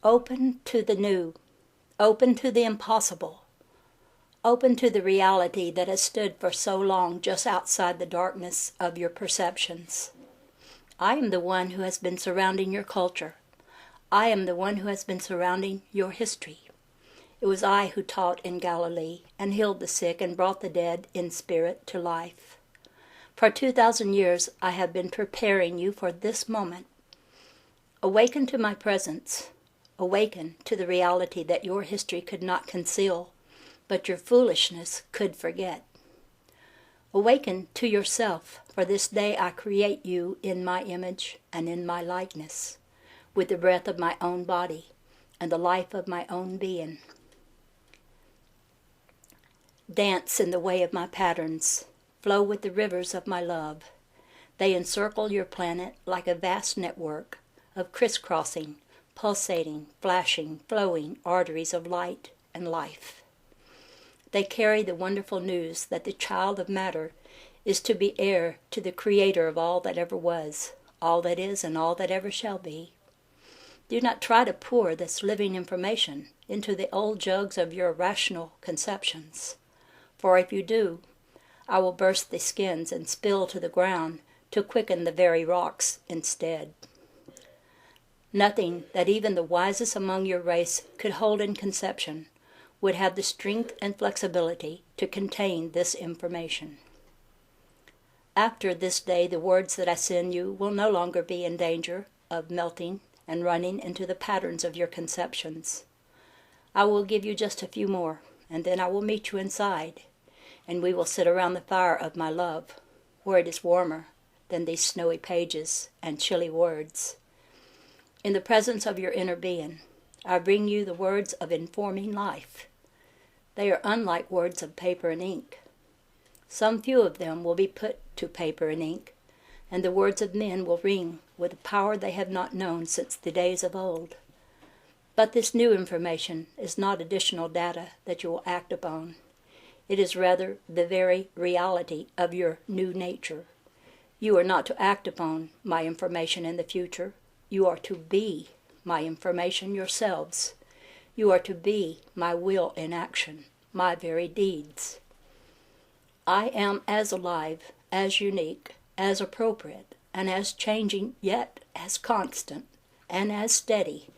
Open to the new, open to the impossible, open to the reality that has stood for so long just outside the darkness of your perceptions. I am the one who has been surrounding your culture. I am the one who has been surrounding your history. It was I who taught in Galilee and healed the sick and brought the dead in spirit to life. For 2,000 years I have been preparing you for this moment. Awaken to my presence. Awaken to the reality that your history could not conceal, but your foolishness could forget. Awaken to yourself, for this day I create you in my image and in my likeness, with the breath of my own body and the life of my own being. Dance in the way of my patterns. Flow with the rivers of my love. They encircle your planet like a vast network of crisscrossing, pulsating, flashing, flowing arteries of light and life. They carry the wonderful news that the child of matter is to be heir to the creator of all that ever was, all that is, and all that ever shall be. Do not try to pour this living information into the old jugs of your rational conceptions, for if you do, I will burst the skins and spill to the ground to quicken the very rocks instead. Nothing that even the wisest among your race could hold in conception would have the strength and flexibility to contain this information. After this day, the words that I send you will no longer be in danger of melting and running into the patterns of your conceptions. I will give you just a few more, and then I will meet you inside, and we will sit around the fire of my love, where it is warmer than these snowy pages and chilly words. In the presence of your inner being, I bring you the words of informing life. They are unlike words of paper and ink. Some few of them will be put to paper and ink, and the words of men will ring with a power they have not known since the days of old. But this new information is not additional data that you will act upon. It is rather the very reality of your new nature. You are not to act upon my information in the future. You are to be my information yourselves. You are to be my will in action, my very deeds. I am as alive, as unique, as appropriate, and as changing, yet as constant, and as steady,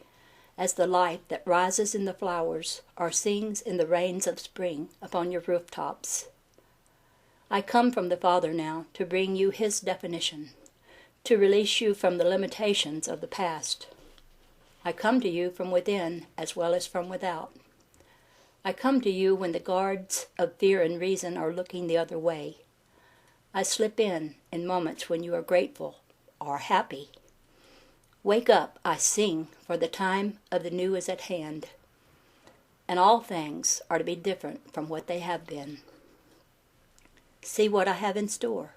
as the life that rises in the flowers or sings in the rains of spring upon your rooftops. I come from the Father now to bring you His definition, to release you from the limitations of the past. I come to you from within as well as from without. I come to you when the guards of fear and reason are looking the other way. I slip in moments when you are grateful or happy. Wake up, I sing, for the time of the new is at hand, and all things are to be different from what they have been. See what I have in store.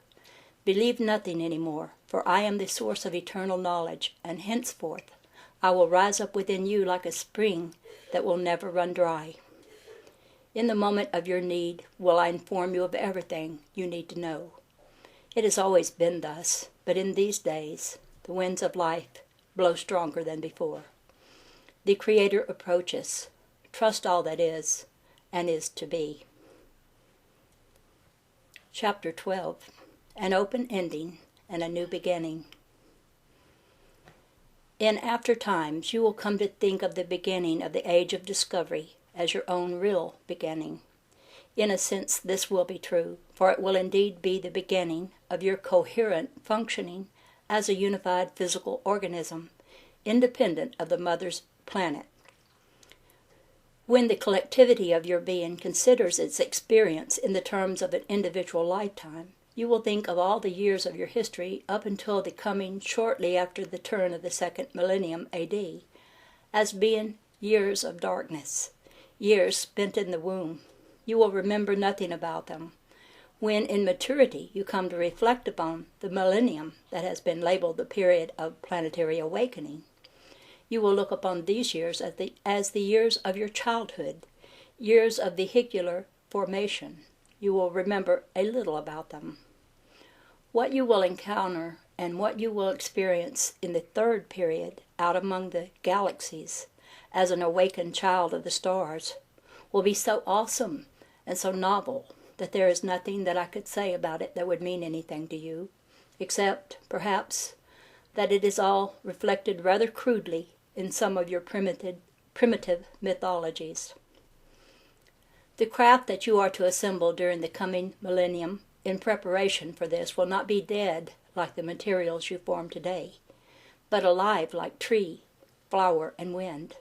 Believe nothing any more, for I am the source of eternal knowledge, and henceforth I will rise up within you like a spring that will never run dry. In the moment of your need will I inform you of everything you need to know. It has always been thus, but in these days the winds of life blow stronger than before. The Creator approaches. Trust all that is and is to be. Chapter 12. An open ending and a new beginning. In after times you will come to think of the beginning of the age of discovery as your own real beginning. In a sense this will be true, for it will indeed be the beginning of your coherent functioning as a unified physical organism, independent of the mother's planet. When the collectivity of your being considers its experience in the terms of an individual lifetime, you will think of all the years of your history up until the coming shortly after the turn of the second millennium AD as being years of darkness, years spent in the womb. You will remember nothing about them. When in maturity you come to reflect upon the millennium that has been labeled the period of planetary awakening, you will look upon these years as the years of your childhood, years of vehicular formation. You will remember a little about them. What you will encounter and what you will experience in the third period out among the galaxies as an awakened child of the stars, will be so awesome and so novel that there is nothing that I could say about it that would mean anything to you, except, perhaps, that it is all reflected rather crudely in some of your primitive mythologies. The craft that you are to assemble during the coming millennium in preparation for this will not be dead like the materials you form today, but alive like tree, flower, and wind.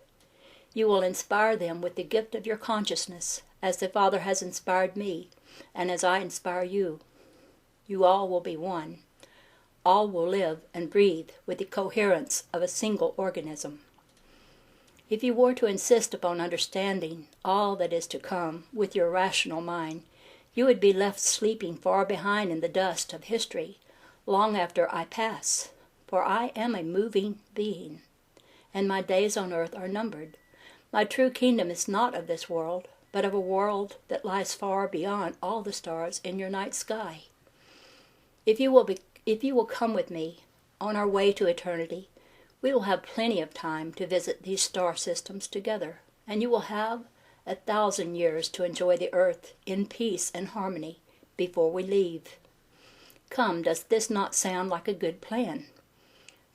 You will inspire them with the gift of your consciousness, as the Father has inspired me, and as I inspire you. You all will be one. All will live and breathe with the coherence of a single organism. If you were to insist upon understanding all that is to come with your rational mind, you would be left sleeping far behind in the dust of history, long after I pass, for I am a moving being, and my days on earth are numbered. My true kingdom is not of this world, but of a world that lies far beyond all the stars in your night sky. If you will come with me on our way to eternity, we will have plenty of time to visit these star systems together, and you will have 1,000 years to enjoy the earth in peace and harmony before we leave. Come, does this not sound like a good plan?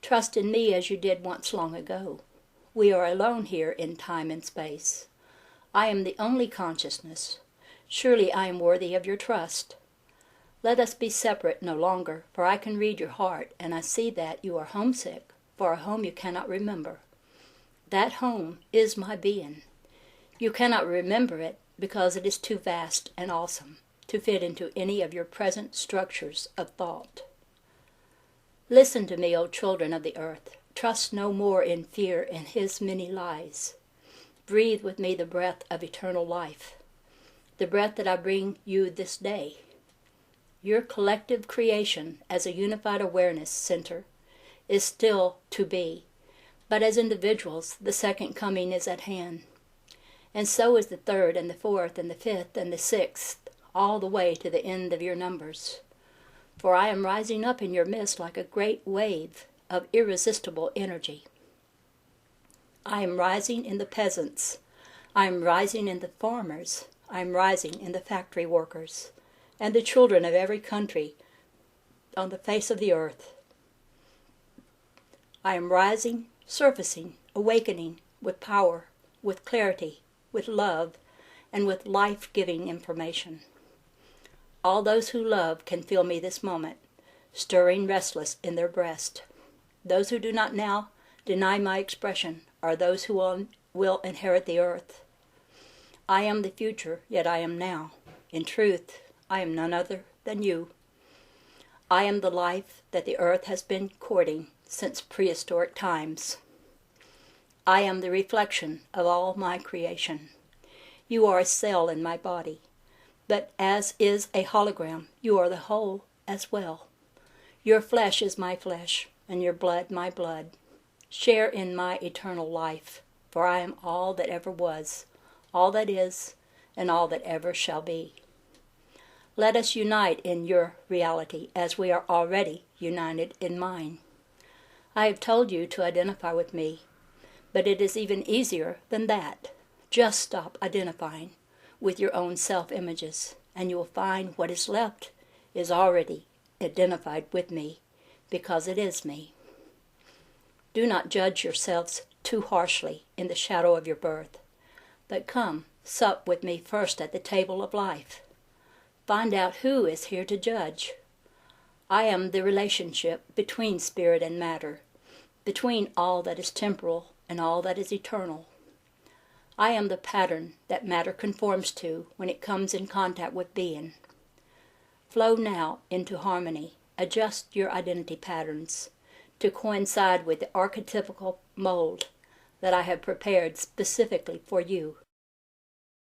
Trust in me as you did once long ago. We are alone here in time and space. I am the only consciousness. Surely I am worthy of your trust. Let us be separate no longer, for I can read your heart, and I see that you are homesick for a home you cannot remember. That home is my being. You cannot remember it because it is too vast and awesome to fit into any of your present structures of thought. Listen to me, O children of the earth. Trust no more in fear and his many lies. Breathe with me the breath of eternal life, the breath that I bring you this day. Your collective creation as a unified awareness center is still to be, but as individuals, the second coming is at hand. And so is the third and the fourth and the fifth and the sixth, all the way to the end of your numbers. For I am rising up in your midst like a great wave of irresistible energy. I am rising in the peasants. I am rising in the farmers. I am rising in the factory workers and the children of every country on the face of the earth. I am rising, surfacing, awakening with power, with clarity, with love, and with life-giving information. All those who love can feel me this moment, stirring restless in their breast. Those who do not now deny my expression are those who will inherit the earth. I am the future, yet I am now. In truth, I am none other than you. I am the life that the earth has been courting since prehistoric times. I am the reflection of all my creation. You are a cell in my body, but as is a hologram, you are the whole as well. Your flesh is my flesh, and your blood my blood. Share in my eternal life, for I am all that ever was, all that is, and all that ever shall be. Let us unite in your reality as we are already united in mine. I have told you to identify with me, but it is even easier than that. Just stop identifying with your own self-images, and you will find what is left is already identified with me, because it is me. Do not judge yourselves too harshly in the shadow of your birth, but come, sup with me first at the table of life. Find out who is here to judge. I am the relationship between spirit and matter, between all that is temporal and all that is eternal. I am the pattern that matter conforms to when it comes in contact with being. Flow now into harmony. Adjust your identity patterns to coincide with the archetypical mold that I have prepared specifically for you.